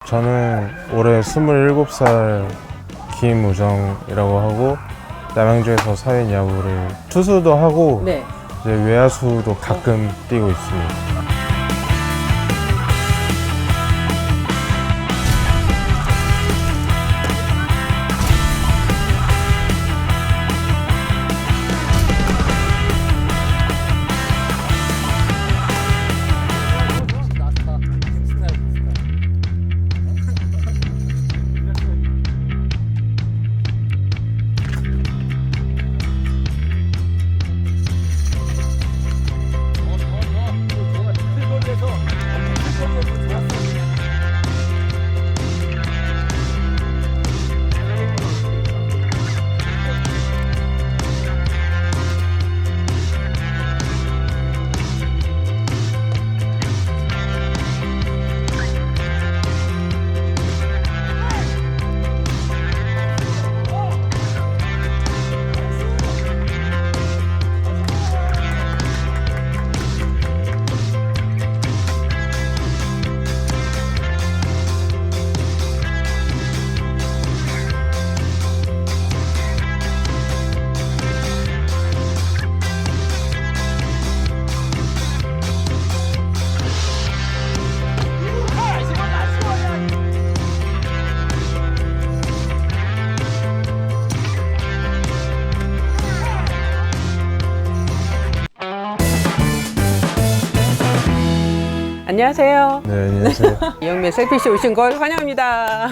저는 올해 27살 김우정이라고 하고 남양주에서 사회인 야구를 투수도 하고 네. 이제 외야수도 가끔 뛰고 있습니다. 안녕하세요. 네, 안녕하세요. 이영민 셀피씨 오신 걸 환영합니다.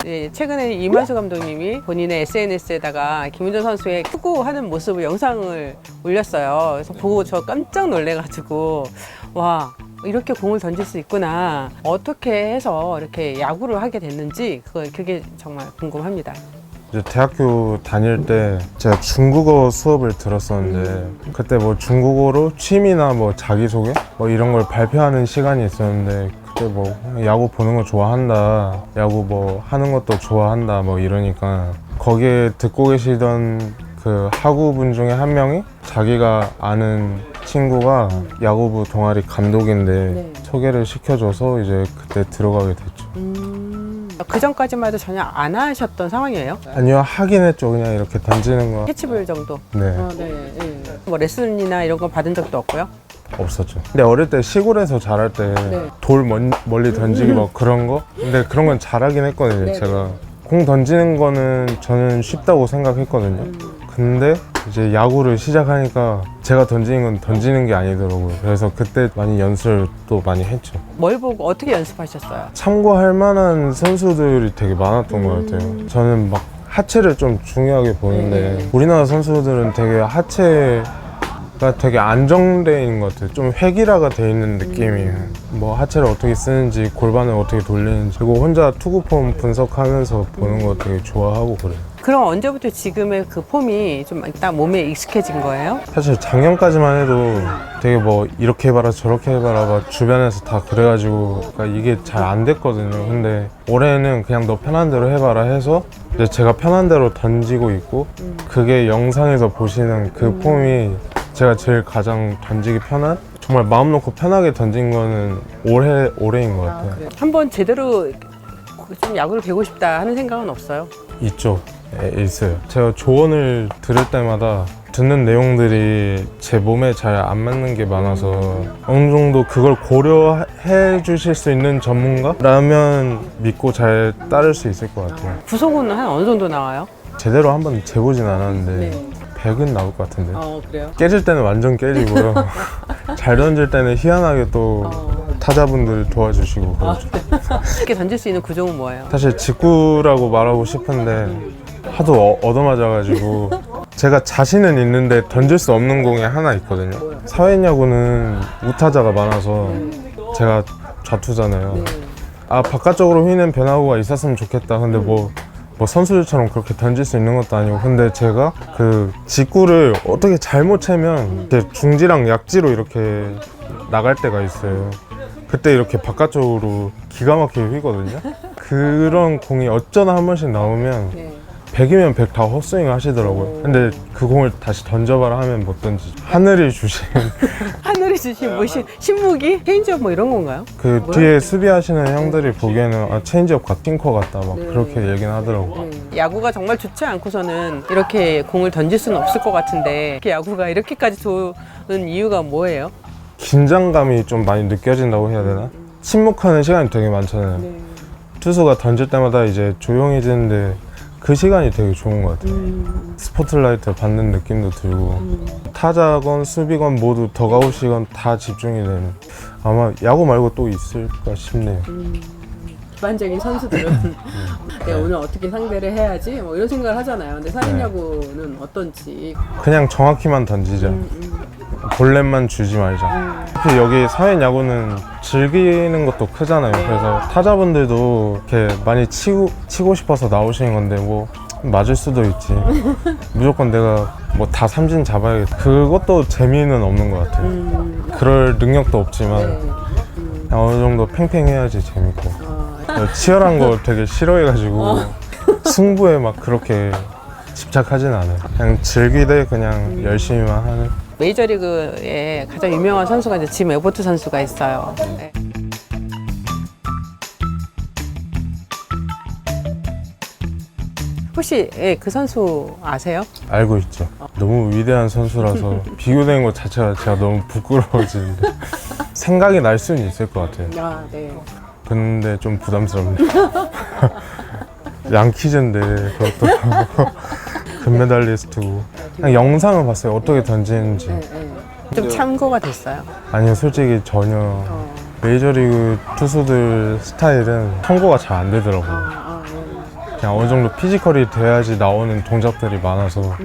네, 최근에 이만수 감독님이 본인의 SNS에다가 김우정 선수의 투구하는 모습을 영상을 올렸어요. 그래서 보고 저 깜짝 놀래가지고 와, 이렇게 공을 던질 수 있구나. 어떻게 해서 이렇게 야구를 하게 됐는지 그게 정말 궁금합니다. 이제 대학교 다닐 때 제가 중국어 수업을 들었었는데 그때 뭐 중국어로 취미나 뭐 자기소개 뭐 이런 걸 발표하는 시간이 있었는데 그때 뭐 야구 보는 거 좋아한다, 야구 뭐 하는 것도 좋아한다 뭐 이러니까 거기에 듣고 계시던 그 학우분 중에 한 명이 자기가 아는 친구가 야구부 동아리 감독인데 네. 소개를 시켜줘서 이제 그때 들어가게 됐죠. 그 전까지만 해도 전혀 안 하셨던 상황이에요? 아니요, 하긴 했죠. 그냥 이렇게 던지는 거. 캐치볼 정도? 네. 뭐 레슨이나 이런 거 받은 적도 없고요? 없었죠. 근데 어릴 때 시골에서 자랄 때 네. 돌 멀리 던지기 막 그런 거? 근데 그런 건 잘하긴 했거든요, 네, 제가. 공 던지는 거는 저는 쉽다고 생각했거든요. 근데 이제 야구를 시작하니까 제가 던지는 건 던지는 게 아니더라고요. 그래서 그때 많이 연습을 또 많이 했죠. 뭘 보고 어떻게 연습하셨어요? 참고할 만한 선수들이 되게 많았던 것 같아요. 저는 막 하체를 좀 중요하게 보는데 우리나라 선수들은 되게 하체가 되게 안정되어 있는 것 같아요. 좀 획일화가 되어 있는 느낌이에요. 뭐 하체를 어떻게 쓰는지, 골반을 어떻게 돌리는지, 그리고 혼자 투구 폼 분석하면서 보는 거 되게 좋아하고 그래요. 그럼 언제부터 지금의 그 폼이 좀 일단 몸에 익숙해진 거예요? 사실 작년까지만 해도 되게 뭐 이렇게 해봐라 저렇게 해봐라 막 주변에서 다 그래가지고 그러니까 이게 잘 안 됐거든요. 근데 올해는 그냥 너 편한 대로 해봐라 해서 이제 제가 편한 대로 던지고 있고 그게 영상에서 보시는 그 폼이 제가 제일 가장 던지기 편한, 정말 마음 놓고 편하게 던진 거는 올해인 것 같아요. 한번 제대로 좀 야구를 배우고 싶다 하는 생각은 없어요? 있죠. 네, 있어요. 제가 조언을 들을 때마다 듣는 내용들이 제 몸에 잘 안 맞는 게 많아서 어느 정도 그걸 고려해 주실 수 있는 전문가라면 믿고 잘 따를 수 있을 것 같아요. 구속은 한 어느 정도 나와요? 제대로 한번 재보진 않았는데 네. 100은 나올 것 같은데. 그래요? 깨질 때는 완전 깨지고요. 잘 던질 때는 희한하게 또 타자분들 도와주시고 그러죠. 쉽게 던질 수 있는 구종은 뭐예요? 사실 직구라고 말하고 싶은데 하도 얻어맞아가지고 제가 자신은 있는데 던질 수 없는 공이 하나 있거든요. 사회인 야구는 우타자가 많아서 제가 좌투잖아요. 아, 바깥쪽으로 휘는 변화구가 있었으면 좋겠다. 근데 뭐 선수들처럼 그렇게 던질 수 있는 것도 아니고, 근데 제가 그 직구를 어떻게 잘못 채면 이렇게 중지랑 약지로 이렇게 나갈 때가 있어요. 그때 이렇게 바깥쪽으로 기가 막히게 휘거든요. 그런 공이 어쩌다 한 번씩 나오면 100이면 100 다 헛스윙 하시더라고요. 근데 그 공을 다시 던져봐라 하면 못 던지죠. 하늘이 주신 하늘이 주신 뭐 신무기? 체인지업 뭐 이런 건가요? 그 뒤에 수비하시는 형들이 보기에는 아, 체인지업 같 팅커 같다 막 그렇게 얘기는 하더라고요. 야구가 정말 좋지 않고서는 이렇게 공을 던질 수는 없을 것 같은데 이렇게 야구가 이렇게까지 좋은 이유가 뭐예요? 긴장감이 좀 많이 느껴진다고 해야 되나? 침묵하는 시간이 되게 많잖아요. 투수가 던질 때마다 이제 조용해지는데 그 시간이 되게 좋은 것 같아요. 스포트라이트 받는 느낌도 들고 타자건 수비건 모두 더가웃이건 다 집중이 되는, 아마 야구 말고 또 있을까 싶네요. 일반적인 선수들은 내가 오늘 어떻게 상대를 해야지 뭐 이런 생각을 하잖아요. 근데 사회야구는 어떤지. 그냥 정확히만 던지자. 볼넷만 주지 말자. 특히 여기 사회야구는 즐기는 것도 크잖아요. 그래서 타자분들도 이렇게 많이 치고 싶어서 나오시는 건데 뭐 맞을 수도 있지. 무조건 내가 뭐 다 삼진 잡아야겠다. 그것도 재미는 없는 것 같아요. 그럴 능력도 없지만 그냥 어느 정도 팽팽해야지 재밌고. 치열한 거 되게 싫어해가지고 승부에 막 그렇게 집착하진 않아요. 그냥 즐기되 그냥 열심히만 하는. 메이저리그에 가장 유명한 선수가 이제 짐 에버트 선수가 있어요. 네. 혹시 그 선수 아세요? 알고 있죠. 너무 위대한 선수라서 비교되는 것 자체가 제가 너무 부끄러워지는데 생각이 날 수는 있을 것 같아요. 아, 네. 근데 좀 부담스럽네요. 양키즈인데 그것도 금메달리스트고. 그냥 영상을 봤어요. 어떻게 던지는지. 좀 참고가 됐어요. 아니요, 솔직히 전혀. 메이저리그 투수들 스타일은 참고가 잘 안 되더라고요. 그냥 어느 정도 피지컬이 돼야지 나오는 동작들이 많아서.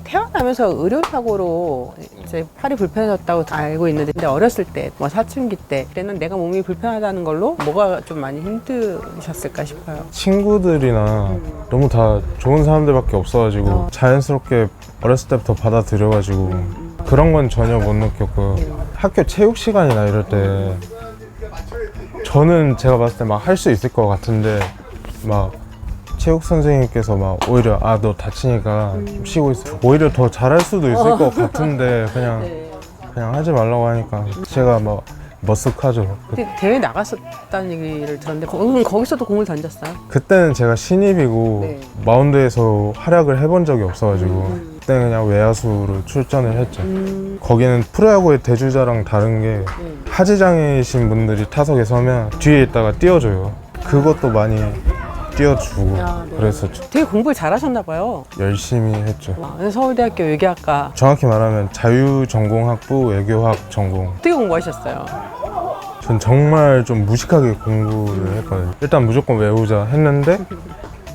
태어나면서 의료사고로 이제 팔이 불편해졌다고 알고 있는데, 근데 어렸을 때, 뭐 사춘기 때는 내가 몸이 불편하다는 걸로 뭐가 좀 많이 힘드셨을까 싶어요. 친구들이나 너무 다 좋은 사람들밖에 없어가지고 자연스럽게 어렸을 때부터 받아들여가지고 그런 건 전혀 못 느꼈고, 학교 체육 시간이나 이럴 때 저는 제가 봤을 때 막 할 수 있을 것 같은데 막 체육 선생님께서 막 오히려 아, 너 다치니까 좀 쉬고 있어, 오히려 더 잘할 수도 있을 것 같은데 그냥 하지 말라고 하니까 제가 막 머쓱하죠. 근데 대회 나갔었다는 얘기를 들었는데 거기서도 공을 던졌어요? 그때는 제가 신입이고 마운드에서 활약을 해본 적이 없어가지고 그때는 그냥 외야수로 출전을 했죠. 거기는 프로야구의 대주자랑 다른 게 하지장애이신 분들이 타석에 서면 뒤에 있다가 띄워줘요. 그것도 많이 띄워주고 그랬었죠. 되게 공부를 잘하셨나 봐요. 열심히 했죠. 서울대학교 외교학과. 정확히 말하면 자유전공학부 외교학 전공. 어떻게 공부하셨어요? 전 정말 좀 무식하게 공부를 했거든요. 일단 무조건 외우자 했는데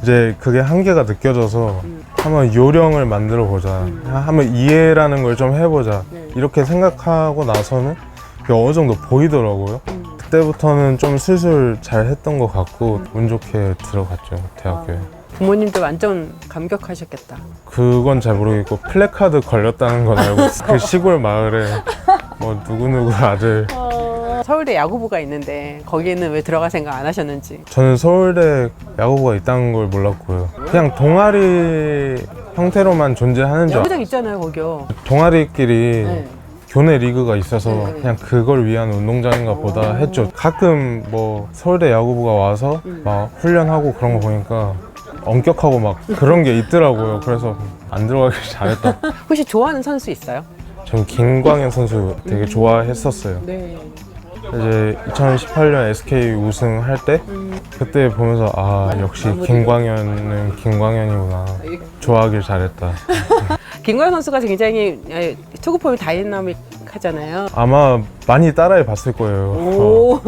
이제 그게 한계가 느껴져서 한번 요령을 만들어 보자, 한번 이해라는 걸 좀 해보자, 이렇게 생각하고 나서는 그게 어느 정도 보이더라고요. 그때부터는 좀 슬슬 잘 했던 것 같고 운 좋게 들어갔죠, 대학교에. 부모님도 완전 감격하셨겠다. 그건 잘 모르겠고 플래카드 걸렸다는 건 알고 있어요. 그 시골 마을에 뭐 누구누구 아들. 서울대 야구부가 있는데 거기에는 왜 들어갈 생각 안 하셨는지. 저는 서울대 야구부가 있다는 걸 몰랐고요. 그냥 동아리 형태로만 존재하는 줄 야구장 있잖아요, 거기요. 동아리끼리 교내 리그가 있어서 그냥 그걸 위한 운동장인가 보다 했죠. 가끔 뭐 서울대 야구부가 와서 막 훈련하고 그런 거 보니까 엄격하고 막 그런 게 있더라고요. 그래서 안 들어가길 잘했다. 혹시 좋아하는 선수 있어요? 전 김광현 선수 되게 좋아했었어요. 네. 이제 2018년 SK 우승할 때 그때 보면서 아, 역시 김광현은 김광현이구나. 좋아하길 잘했다. 김광현 선수가 굉장히 투구 폼이 다이나믹하잖아요. 아마 많이 따라해 봤을 거예요.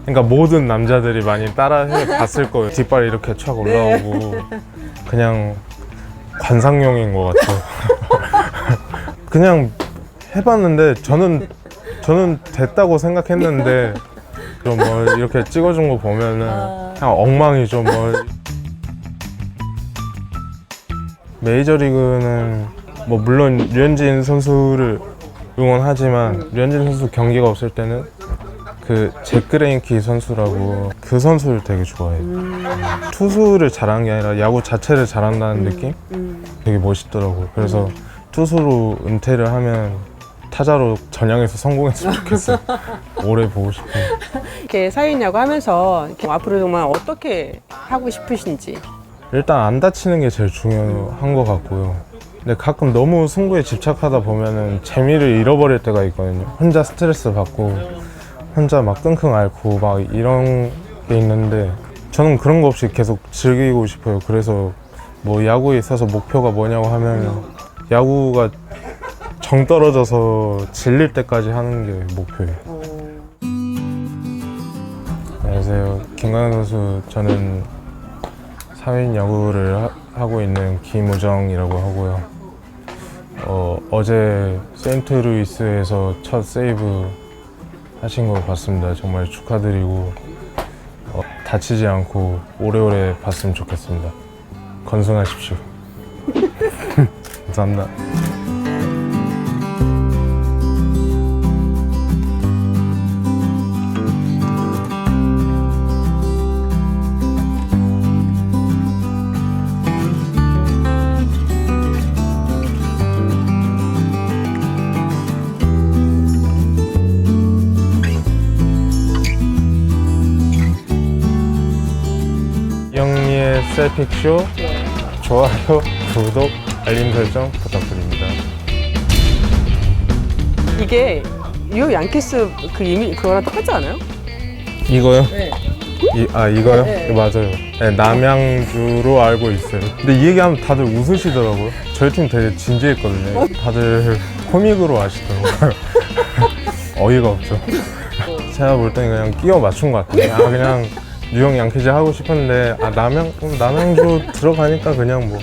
그러니까 모든 남자들이 많이 따라해 봤을 거예요. 뒷발이 이렇게 촥 올라오고 그냥 관상용인 것 같아요. 그냥 해봤는데 저는 됐다고 생각했는데 좀 뭐 이렇게 찍어준 거 보면은 그냥 엉망이죠. 뭐 메이저리그는 뭐 물론 류현진 선수를 응원하지만 류현진 선수 경기가 없을 때는 그 잭그레인키 선수라고 그 선수를 되게 좋아해요. 투수를 잘한 게 아니라 야구 자체를 잘한다는 느낌? 되게 멋있더라고요. 그래서 투수로 은퇴를 하면 타자로 전향해서 성공했으면 좋겠어요. 오래 보고 싶어요. 이렇게 사회인 야구 하면서 이렇게 앞으로 정말 어떻게 하고 싶으신지. 일단 안 다치는 게 제일 중요한 것 같고요. 근데 가끔 너무 승부에 집착하다 보면은 재미를 잃어버릴 때가 있거든요. 혼자 스트레스 받고 혼자 막 끙끙 앓고 막 이런 게 있는데 저는 그런 거 없이 계속 즐기고 싶어요. 그래서 뭐 야구에 있어서 목표가 뭐냐고 하면 야구가 정 떨어져서 질릴 때까지 하는 게 목표예요. 안녕하세요. 김광현 선수. 저는 사회인 야구를 하고 있는 김우정이라고 하고요. 어제 세인트루이스에서 첫 세이브 하신 거 봤습니다. 정말 축하드리고 다치지 않고 오래오래 봤으면 좋겠습니다. 건승하십시오. 감사합니다. 이영리의 셀픽쇼 좋아요, 구독, 알림 설정 부탁드립니다. 이게 뉴욕 양키스 그 이미 그거랑 똑같지 않아요? 이거요? 네. 이거요? 네. 맞아요. 네, 남양주로 알고 있어요. 근데 이 얘기하면 다들 웃으시더라고요. 저희 팀 되게 진지했거든요. 다들 코믹으로 아시더라고요. 어이가 없죠. 제가 볼 때는 그냥 끼워 맞춘 것 같아요. 그냥 뉴욕 양키즈 하고 싶었는데 남양주 들어가니까 그냥 뭐